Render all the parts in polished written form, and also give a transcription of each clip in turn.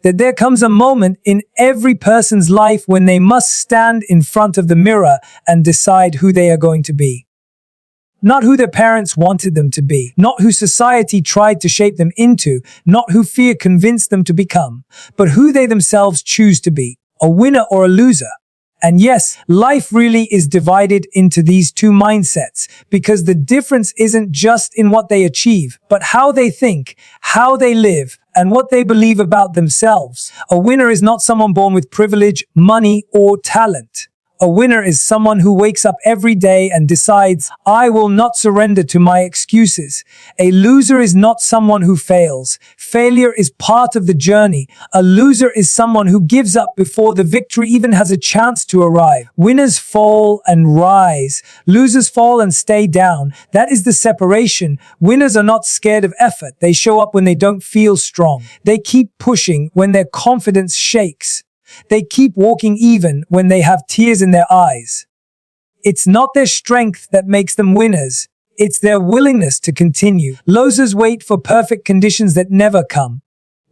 that there comes a moment in every person's life when they must stand in front of the mirror and decide who they are going to be. Not who their parents wanted them to be, not who society tried to shape them into, not who fear convinced them to become, but who they themselves choose to be, a winner or a loser. And yes, life really is divided into these two mindsets, because the difference isn't just in what they achieve, but how they think, how they live, and what they believe about themselves. A winner is not someone born with privilege, money, or talent. A winner is someone who wakes up every day and decides, I will not surrender to my excuses. A loser is not someone who fails. Failure is part of the journey. A loser is someone who gives up before the victory even has a chance to arrive. Winners fall and rise. Losers fall and stay down. That is the separation. Winners are not scared of effort. They show up when they don't feel strong. They keep pushing when their confidence shakes. They keep walking even when they have tears in their eyes. It's not their strength that makes them winners. It's their willingness to continue. Losers wait for perfect conditions that never come.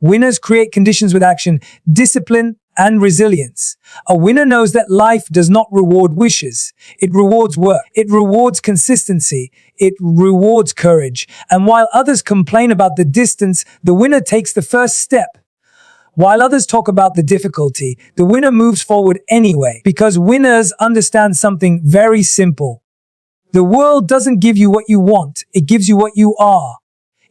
Winners create conditions with action, discipline, and resilience. A winner knows that life does not reward wishes. It rewards work. It rewards consistency. It rewards courage. And while others complain about the distance, the winner takes the first step. While others talk about the difficulty, the winner moves forward anyway, because winners understand something very simple. The world doesn't give you what you want, it gives you what you are.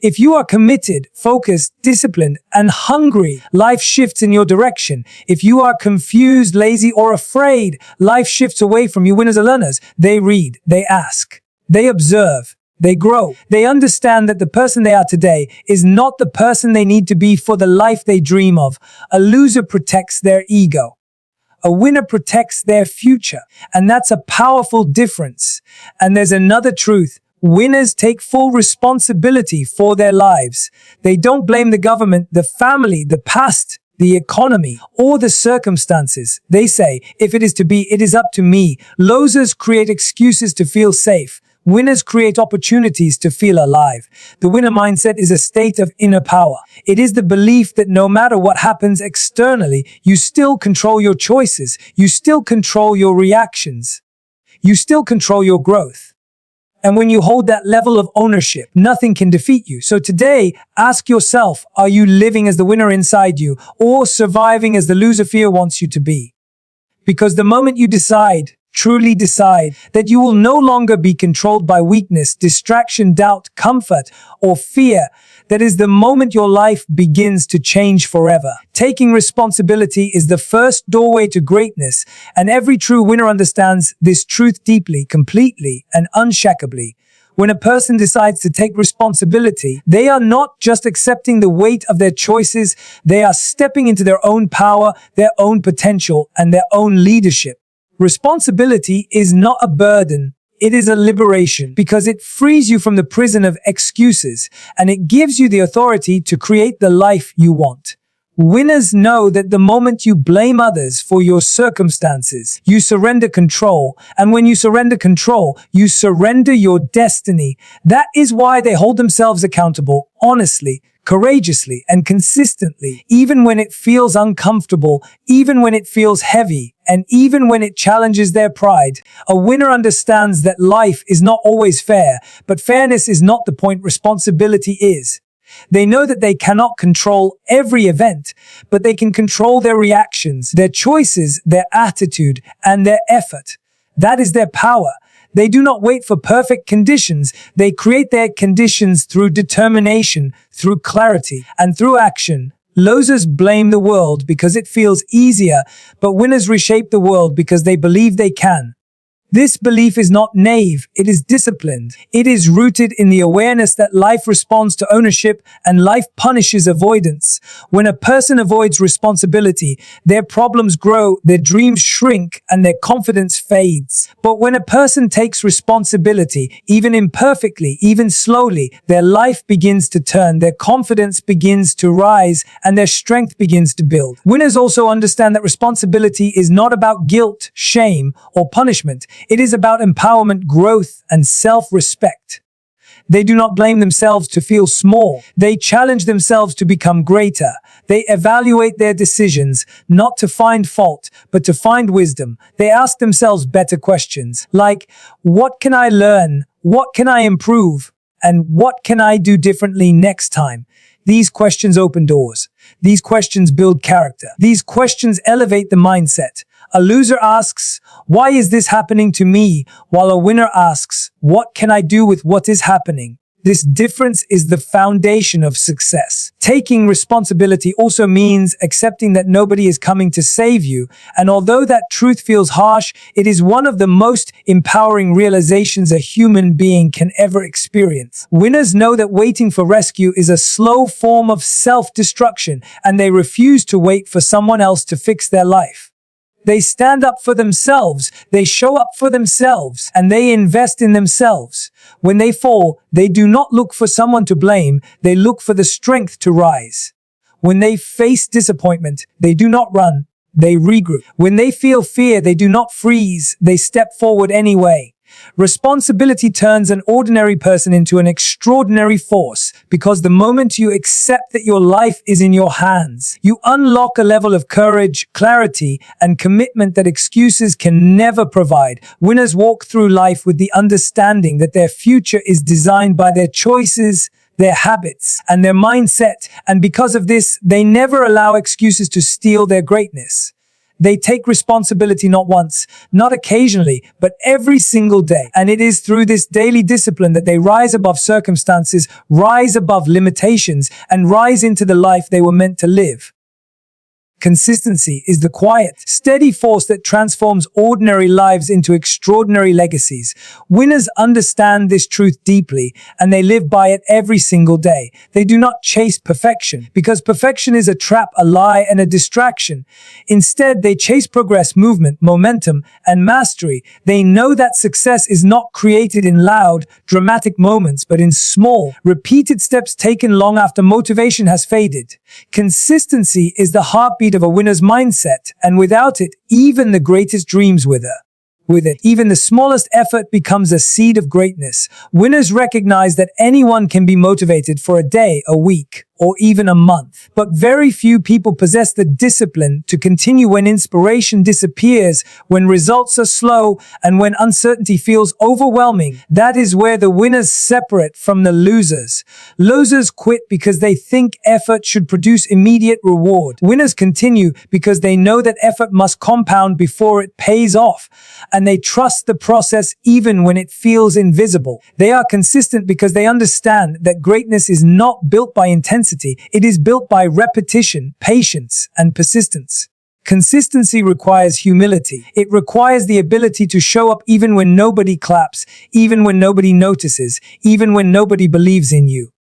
If you are committed, focused, disciplined, and hungry, life shifts in your direction. If you are confused, lazy, or afraid, life shifts away from you. Winners are learners. They read, they ask, they observe. They grow. They understand that the person they are today is not the person they need to be for the life they dream of. A loser protects their ego. A winner protects their future. And that's a powerful difference. And there's another truth. Winners take full responsibility for their lives. They don't blame the government, the family, the past, the economy, or the circumstances. They say, if it is to be, it is up to me. Losers create excuses to feel safe. Winners create opportunities to feel alive. The winner mindset is a state of inner power. It is the belief that no matter what happens externally, you still control your choices. You still control your reactions. You still control your growth. And when you hold that level of ownership, nothing can defeat you. So today, ask yourself, are you living as the winner inside you, or surviving as the loser fear wants you to be? Because the moment you truly decide that you will no longer be controlled by weakness, distraction, doubt, comfort, or fear, that is the moment your life begins to change forever. Taking responsibility is the first doorway to greatness, and every true winner understands this truth deeply, completely, and unshakably. When a person decides to take responsibility, they are not just accepting the weight of their choices, they are stepping into their own power, their own potential, and their own leadership. Responsibility is not a burden, it is a liberation, because it frees you from the prison of excuses, and it gives you the authority to create the life you want. Winners know that the moment you blame others for your circumstances, you surrender control, and when you surrender control, you surrender your destiny. That is why they hold themselves accountable, honestly, courageously, and consistently, even when it feels uncomfortable, even when it feels heavy, and even when it challenges their pride. A winner understands that life is not always fair, but fairness is not the point, responsibility is. They know that they cannot control every event, but they can control their reactions, their choices, their attitude, and their effort. That is their power. They do not wait for perfect conditions. They create their conditions through determination, through clarity, and through action. Losers blame the world because it feels easier, but winners reshape the world because they believe they can. This belief is not naive, it is disciplined. It is rooted in the awareness that life responds to ownership and life punishes avoidance. When a person avoids responsibility, their problems grow, their dreams shrink, and their confidence fades. But when a person takes responsibility, even imperfectly, even slowly, their life begins to turn, their confidence begins to rise, and their strength begins to build. Winners also understand that responsibility is not about guilt, shame, or punishment. It is about empowerment, growth, and self-respect. They do not blame themselves to feel small. They challenge themselves to become greater. They evaluate their decisions, not to find fault, but to find wisdom. They ask themselves better questions, like, what can I learn? What can I improve? And what can I do differently next time? These questions open doors. These questions build character. These questions elevate the mindset. A loser asks, why is this happening to me? While a winner asks, what can I do with what is happening? This difference is the foundation of success. Taking responsibility also means accepting that nobody is coming to save you, and although that truth feels harsh, it is one of the most empowering realizations a human being can ever experience. Winners know that waiting for rescue is a slow form of self-destruction, and they refuse to wait for someone else to fix their life. They stand up for themselves, they show up for themselves, and they invest in themselves. When they fall, they do not look for someone to blame, they look for the strength to rise. When they face disappointment, they do not run, they regroup. When they feel fear, they do not freeze, they step forward anyway. Responsibility turns an ordinary person into an extraordinary force, because the moment you accept that your life is in your hands, you unlock a level of courage, clarity, and commitment that excuses can never provide. Winners walk through life with the understanding that their future is designed by their choices, their habits, and their mindset, and because of this, they never allow excuses to steal their greatness. They take responsibility not once, not occasionally, but every single day. And it is through this daily discipline that they rise above circumstances, rise above limitations, and rise into the life they were meant to live. Consistency is the quiet, steady force that transforms ordinary lives into extraordinary legacies. Winners understand this truth deeply, and they live by it every single day. They do not chase perfection, because perfection is a trap, a lie, and a distraction. Instead, they chase progress, movement, momentum, and mastery. They know that success is not created in loud, dramatic moments, but in small, repeated steps taken long after motivation has faded. Consistency is the heartbeat of a winner's mindset, and without it, even the greatest dreams wither. With it, even the smallest effort becomes a seed of greatness. Winners recognize that anyone can be motivated for a day, a week, or even a month. But very few people possess the discipline to continue when inspiration disappears, when results are slow, and when uncertainty feels overwhelming. That is where the winners separate from the losers. Losers quit because they think effort should produce immediate reward. Winners continue because they know that effort must compound before it pays off, and they trust the process even when it feels invisible. They are consistent because they understand that greatness is not built by intensity. It is built by repetition, patience, and persistence. Consistency requires humility. It requires the ability to show up even when nobody claps, even when nobody notices, even when nobody believes in you.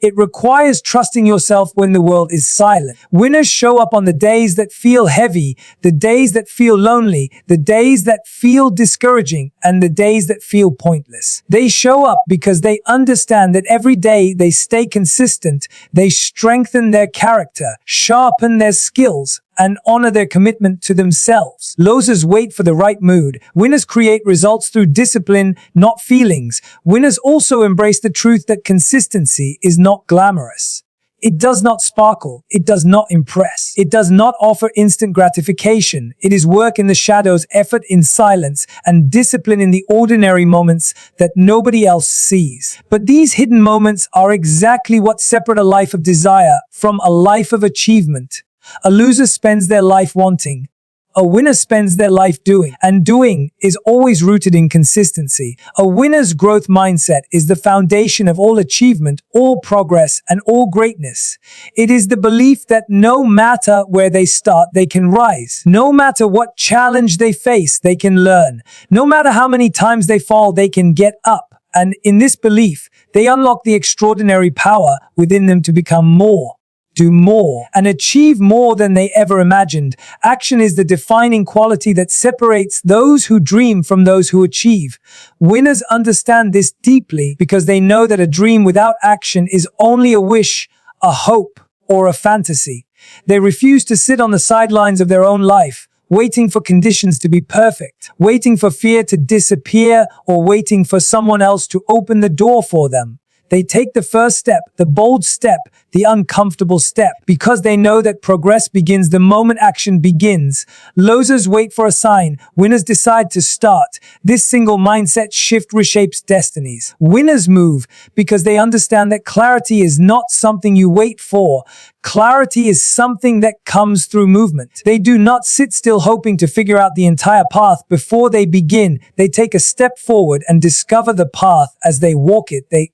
It requires trusting yourself when the world is silent. Winners show up on the days that feel heavy, the days that feel lonely, the days that feel discouraging, and the days that feel pointless. They show up because they understand that every day they stay consistent, they strengthen their character, sharpen their skills, and honor their commitment to themselves. Losers wait for the right mood. Winners create results through discipline, not feelings. Winners also embrace the truth that consistency is not glamorous. It does not sparkle. It does not impress. It does not offer instant gratification. It is work in the shadows, effort in silence, and discipline in the ordinary moments that nobody else sees. But these hidden moments are exactly what separate a life of desire from a life of achievement. A loser spends their life wanting. A winner spends their life doing, and doing is always rooted in consistency. A winner's growth mindset is the foundation of all achievement, all progress, and all greatness. It is the belief that no matter where they start, they can rise. No matter what challenge they face, they can learn. No matter how many times they fall, they can get up. And in this belief, they unlock the extraordinary power within them to become more, do more, and achieve more than they ever imagined. Action is the defining quality that separates those who dream from those who achieve. Winners understand this deeply because they know that a dream without action is only a wish, a hope, or a fantasy. They refuse to sit on the sidelines of their own life, waiting for conditions to be perfect, waiting for fear to disappear, or waiting for someone else to open the door for them. They take the first step, the bold step, the uncomfortable step, because they know that progress begins the moment action begins. Losers wait for a sign. Winners decide to start. This single mindset shift reshapes destinies. Winners move because they understand that clarity is not something you wait for. Clarity is something that comes through movement. They do not sit still hoping to figure out the entire path before they begin. They take a step forward and discover the path as they walk it. They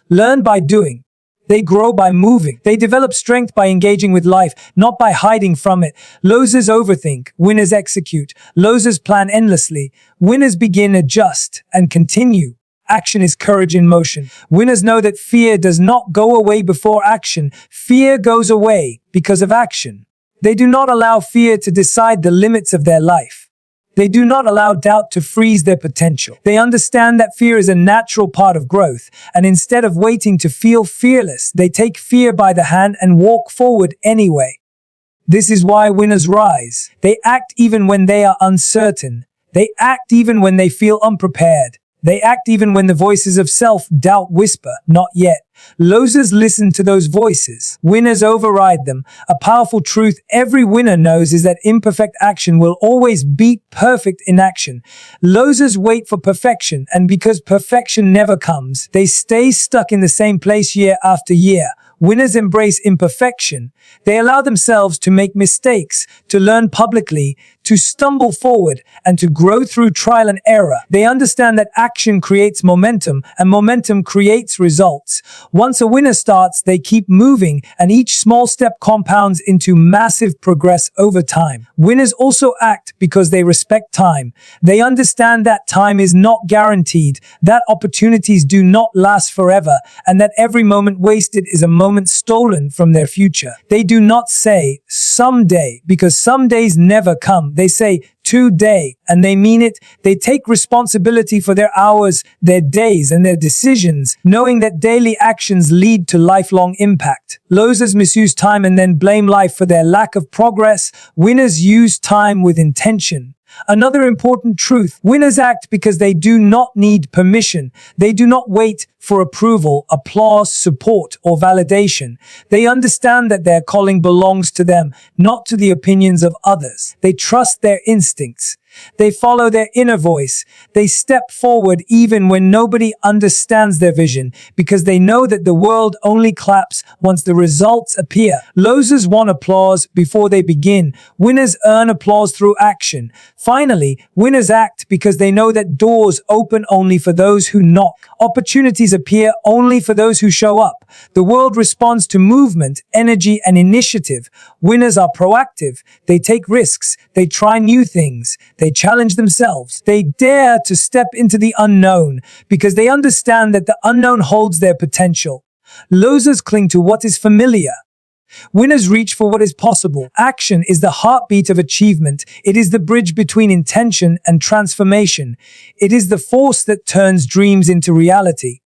learn by doing. They grow by moving. They develop strength by engaging with life, not by hiding from it. Losers overthink. Winners execute. Losers plan endlessly. Winners begin, adjust, and continue. Action is courage in motion. Winners know that fear does not go away before action. Fear goes away because of action. They do not allow fear to decide the limits of their life. They do not allow doubt to freeze their potential. They understand that fear is a natural part of growth, and instead of waiting to feel fearless, they take fear by the hand and walk forward anyway. This is why winners rise. They act even when they are uncertain. They act even when they feel unprepared. They act even when the voices of self-doubt whisper, "Not yet." Losers listen to those voices. Winners override them. A powerful truth every winner knows is that imperfect action will always beat perfect inaction. Losers wait for perfection, and because perfection never comes, they stay stuck in the same place year after year. Winners embrace imperfection. They allow themselves to make mistakes, to learn publicly, to stumble forward, and to grow through trial and error. They understand that action creates momentum, and momentum creates results. Once a winner starts, they keep moving, and each small step compounds into massive progress over time. Winners also act because they respect time. They understand that time is not guaranteed, that opportunities do not last forever, and that every moment wasted is a moment stolen from their future. They do not say someday, because some days never come. They say today, and they mean it. They take responsibility for their hours, their days, and their decisions, knowing that daily actions lead to lifelong impact. Losers misuse time and then blame life for their lack of progress. Winners use time with intention. Another important truth: winners act because they do not need permission. They do not wait for approval, applause, support, or validation. They understand that their calling belongs to them, not to the opinions of others. They trust their instincts. They follow their inner voice. They step forward even when nobody understands their vision, because they know that the world only claps once the results appear. Losers want applause before they begin. Winners earn applause through action. Finally, winners act because they know that doors open only for those who knock. Opportunities appear only for those who show up. The world responds to movement, energy, and initiative. Winners are proactive. They take risks. They try new things. They challenge themselves. They dare to step into the unknown because they understand that the unknown holds their potential. Losers cling to what is familiar. Winners reach for what is possible. Action is the heartbeat of achievement. It is the bridge between intention and transformation. It is the force that turns dreams into reality.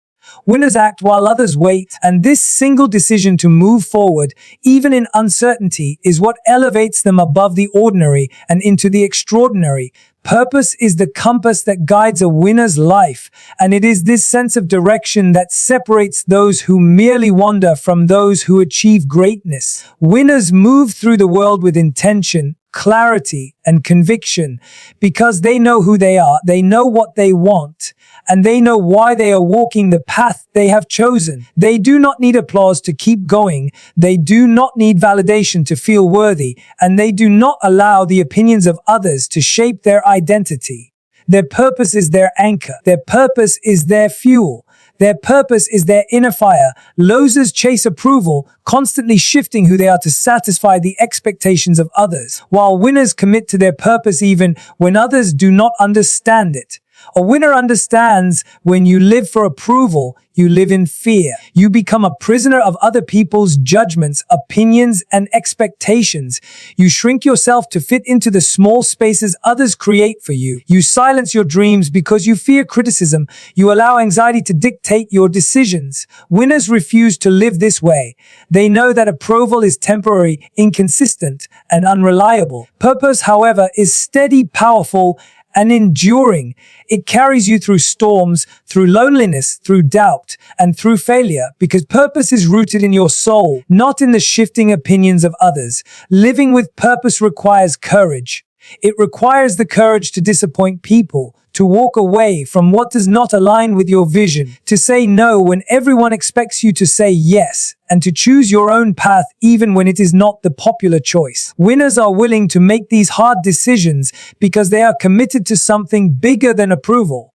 Winners act while others wait, and this single decision to move forward, even in uncertainty, is what elevates them above the ordinary and into the extraordinary. Purpose is the compass that guides a winner's life, and it is this sense of direction that separates those who merely wander from those who achieve greatness. Winners move through the world with intention, clarity, and conviction, because they know who they are, they know what they want, and they know why they are walking the path they have chosen. They do not need applause to keep going. They do not need validation to feel worthy, and they do not allow the opinions of others to shape their identity. Their purpose is their anchor. Their purpose is their fuel. Their purpose is their inner fire. Losers chase approval, constantly shifting who they are to satisfy the expectations of others, while winners commit to their purpose even when others do not understand it. A winner understands when you live for approval, you live in fear. You become a prisoner of other people's judgments, opinions, and expectations. You shrink yourself to fit into the small spaces others create for you. You silence your dreams because you fear criticism. You allow anxiety to dictate your decisions. Winners refuse to live this way. They know that approval is temporary, inconsistent, and unreliable. Purpose, however, is steady, powerful, and enduring. It carries you through storms, through loneliness, through doubt, and through failure, because purpose is rooted in your soul, not in the shifting opinions of others. Living with purpose requires courage. It requires the courage to disappoint people, to walk away from what does not align with your vision, to say no when everyone expects you to say yes, and to choose your own path even when it is not the popular choice. Winners are willing to make these hard decisions because they are committed to something bigger than approval.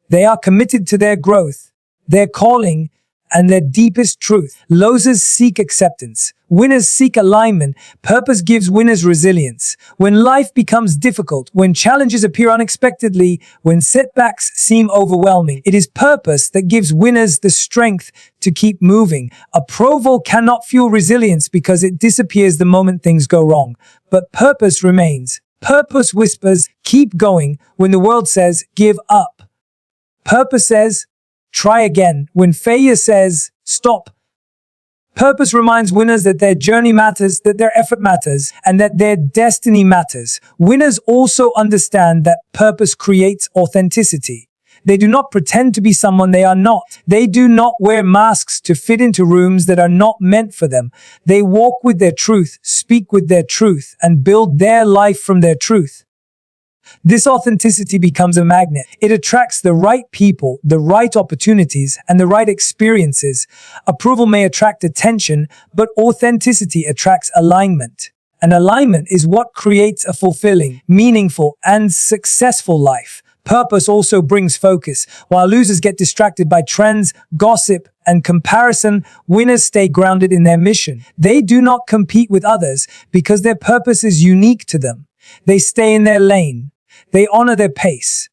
They are committed to their growth, their calling, and their deepest truth. Losers seek acceptance. Winners seek alignment. Purpose gives winners resilience. When life becomes difficult, when challenges appear unexpectedly, when setbacks seem overwhelming, it is purpose that gives winners the strength to keep moving. Approval cannot fuel resilience because it disappears the moment things go wrong. But purpose remains. Purpose whispers, keep going, when the world says, give up. Purpose says, try again, when failure says, stop. Purpose reminds winners that their journey matters, that their effort matters, and that their destiny matters. Winners also understand that purpose creates authenticity. They do not pretend to be someone they are not. They do not wear masks to fit into rooms that are not meant for them. They walk with their truth, speak with their truth, and build their life from their truth. This authenticity becomes a magnet. It attracts the right people, the right opportunities, and the right experiences. Approval may attract attention, but authenticity attracts alignment. And alignment is what creates a fulfilling, meaningful, and successful life. Purpose also brings focus. While losers get distracted by trends, gossip, and comparison, winners stay grounded in their mission. They do not compete with others because their purpose is unique to them. They stay in their lane. They honor their pace.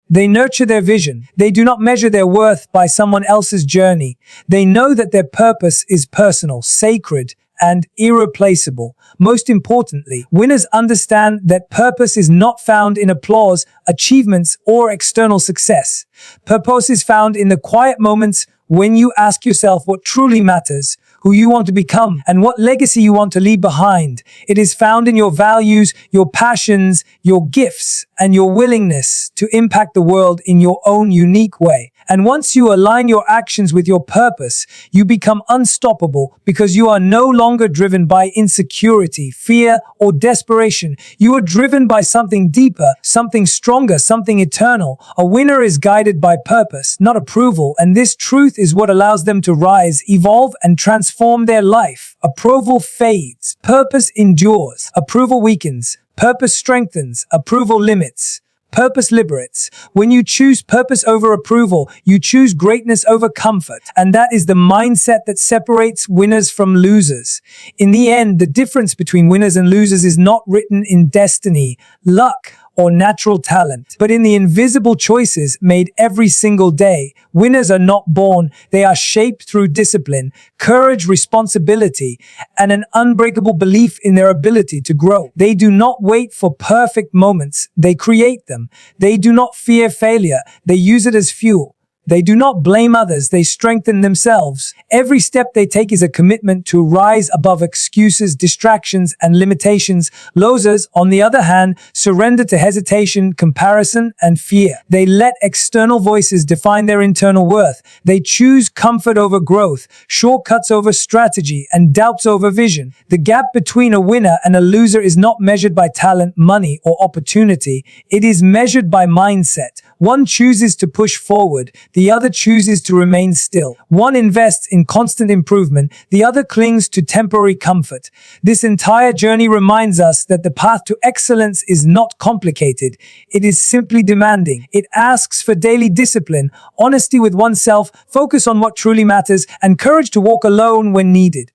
They nurture their vision. They do not measure their worth by someone else's journey. They know that their purpose is personal, sacred, and irreplaceable. Most importantly, winners understand that purpose is not found in applause, achievements, or external success. Purpose is found in the quiet moments when you ask yourself what truly matters, who you want to become, and what legacy you want to leave behind. It is found in your values, your passions, your gifts, and your willingness to impact the world in your own unique way. And once you align your actions with your purpose, you become unstoppable because you are no longer driven by insecurity, fear, or desperation. You are driven by something deeper, something stronger, something eternal. A winner is guided by purpose, not approval, and this truth is what allows them to rise, evolve, and transform their life. Approval fades, purpose endures. Approval weakens, purpose strengthens. Approval limits, purpose liberates. When you choose purpose over approval, you choose greatness over comfort. And that is the mindset that separates winners from losers. In the end, the difference between winners and losers is not written in destiny, luck, or natural talent, but in the invisible choices made every single day. Winners are not born, they are shaped through discipline, courage, responsibility, and an unbreakable belief in their ability to grow. They do not wait for perfect moments, they create them. They do not fear failure, they use it as fuel. They do not blame others, they strengthen themselves. Every step they take is a commitment to rise above excuses, distractions, and limitations. Losers, on the other hand, surrender to hesitation, comparison, and fear. They let external voices define their internal worth. They choose comfort over growth, shortcuts over strategy, and doubts over vision. The gap between a winner and a loser is not measured by talent, money, or opportunity. It is measured by mindset. One chooses to push forward, the other chooses to remain still. One invests in constant improvement, the other clings to temporary comfort. This entire journey reminds us that the path to excellence is not complicated. It is simply demanding. It asks for daily discipline, honesty with oneself, focus on what truly matters, and courage to walk alone when needed.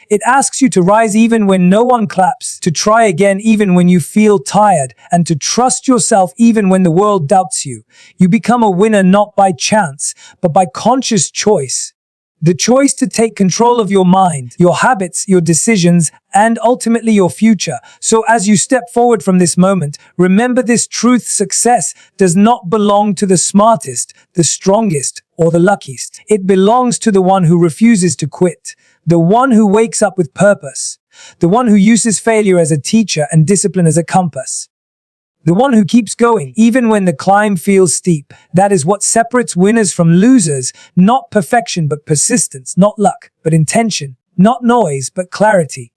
It asks you to rise even when no one claps, to try again even when you feel tired, and to trust yourself even when the world doubts you. You become a winner not by chance, but by conscious choice. The choice to take control of your mind, your habits, your decisions, and ultimately your future. So as you step forward from this moment, remember this truth: success does not belong to the smartest, the strongest, or the luckiest. It belongs to the one who refuses to quit, the one who wakes up with purpose, the one who uses failure as a teacher and discipline as a compass. The one who keeps going, even when the climb feels steep. That is what separates winners from losers. Not perfection, but persistence. Not luck, but intention. Not noise, but clarity.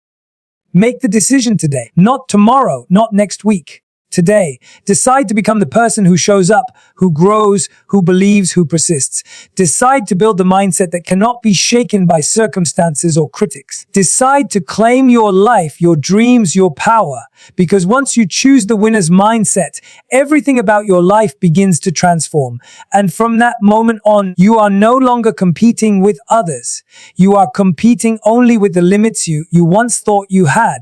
Make the decision today. Not tomorrow, not next week. Today, decide to become the person who shows up, who grows, who believes, who persists. Decide to build the mindset that cannot be shaken by circumstances or critics. Decide to claim your life, your dreams, your power. Because once you choose the winner's mindset, everything about your life begins to transform. And from that moment on, you are no longer competing with others. You are competing only with the limits you once thought you had.